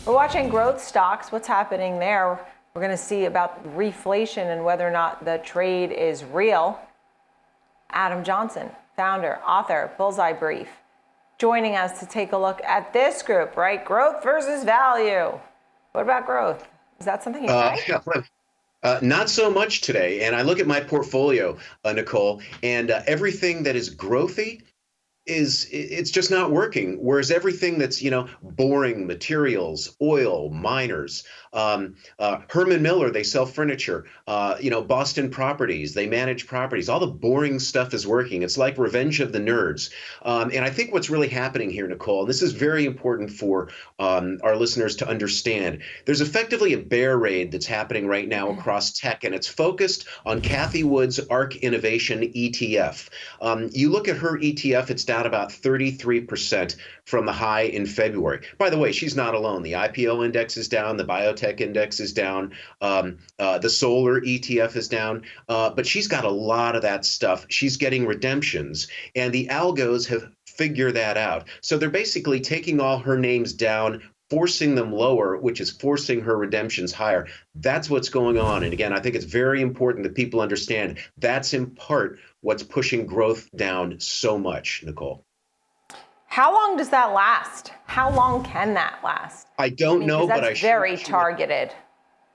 We're watching growth stocks. What's happening there? We're going to see about reflation and whether or not the trade is real. Adam Johnson, founder, author, Bullseye Brief, joining us to take a look at this group, right? Growth versus value. What about growth? Is that something you like? Not so much today. And I look at my portfolio, Nicole, and everything that is growthy it's just not working. Whereas everything that's, boring materials, oil, miners, Herman Miller, they sell furniture, Boston Properties, they manage properties. All the boring stuff is working. It's like Revenge of the Nerds. And I think what's really happening here, Nicole, and this is very important for our listeners to understand, there's effectively a bear raid that's happening right now across tech, and it's focused on Cathie Wood's ARK Innovation ETF. You look at her ETF, it's down about 33% from the high in February. By the way, she's not alone. The IPO index is down. The biotech index is down. The solar ETF is down. But she's got a lot of that stuff. She's getting redemptions. And the algos have figured that out. So they're basically taking all her names down, forcing them lower, which is forcing her redemptions higher. That's what's going on. And again, I think it's very important that people understand that's in part what's pushing growth down so much, Nicole. How long does that last? How long can that last? I don't know, but that's very targeted.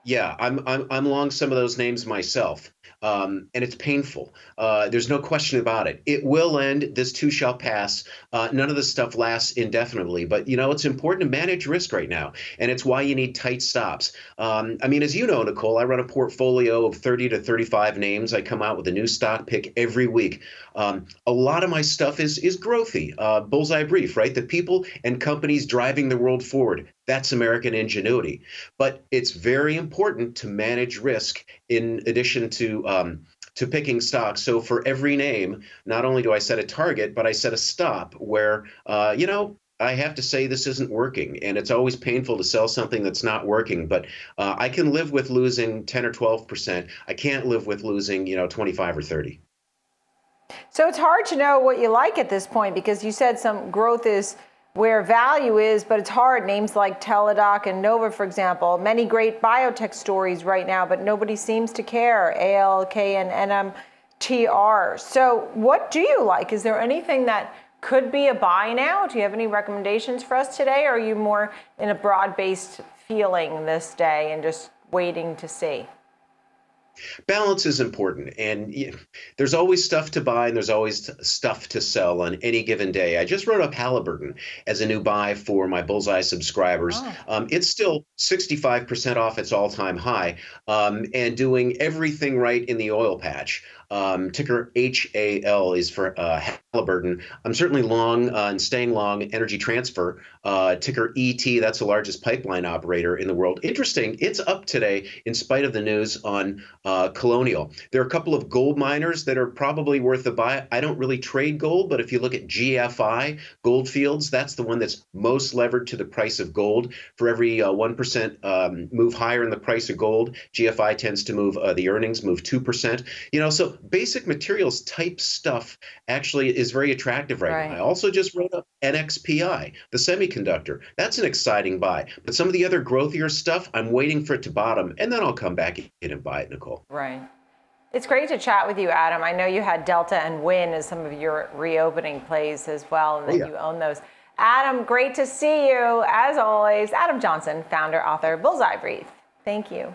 Yeah, I'm along some of those names myself, and it's painful. There's no question about it. It will end. This too shall pass. None of this stuff lasts indefinitely, but it's important to manage risk right now, and it's why you need tight stops. As you know, Nicole, I run a portfolio of 30 to 35 names. I come out with a new stock pick every week. A lot of my stuff is growthy, bullseye brief, right? The people and companies driving the world forward. That's American ingenuity. But it's very important to manage risk in addition to picking stocks. So for every name, not only do I set a target, but I set a stop where, I have to say this isn't working. And it's always painful to sell something that's not working. But I can live with losing 10 or 12%. I can't live with losing, 25 or 30. So it's hard to know what you like at this point because you said some growth is where value is, but it's hard. Names like Teladoc and Nova, for example, many great biotech stories right now, but nobody seems to care. ALK and NMTR. So what do you like? Is there anything that could be a buy now? Do you have any recommendations for us today? Or are you more in a broad-based feeling this day and just waiting to see? Balance is important, and there's always stuff to buy and there's always stuff to sell on any given day. I just wrote up Halliburton as a new buy for my Bullseye subscribers. It's still 65% off its all-time high, and doing everything right in the oil patch. Ticker HAL is for Halliburton. I'm certainly long and staying long Energy Transfer. Ticker ET, that's the largest pipeline operator in the world. Interesting, it's up today in spite of the news on Colonial. There are a couple of gold miners that are probably worth a buy. I don't really trade gold, but if you look at GFI, Goldfields, that's the one that's most levered to the price of gold. For every 1% move higher in the price of gold, GFI tends to move, the earnings move 2%. So basic materials type stuff actually is very attractive right now. I also just wrote up NXPI, the semiconductor. That's an exciting buy. But some of the other growthier stuff, I'm waiting for it to bottom, and then I'll come back in and buy it, Nicole. Right. It's great to chat with you, Adam. I know you had Delta and Win as some of your reopening plays as well, and that you own those. Adam, great to see you, as always. Adam Johnson, founder, author, Bullseye Brief. Thank you.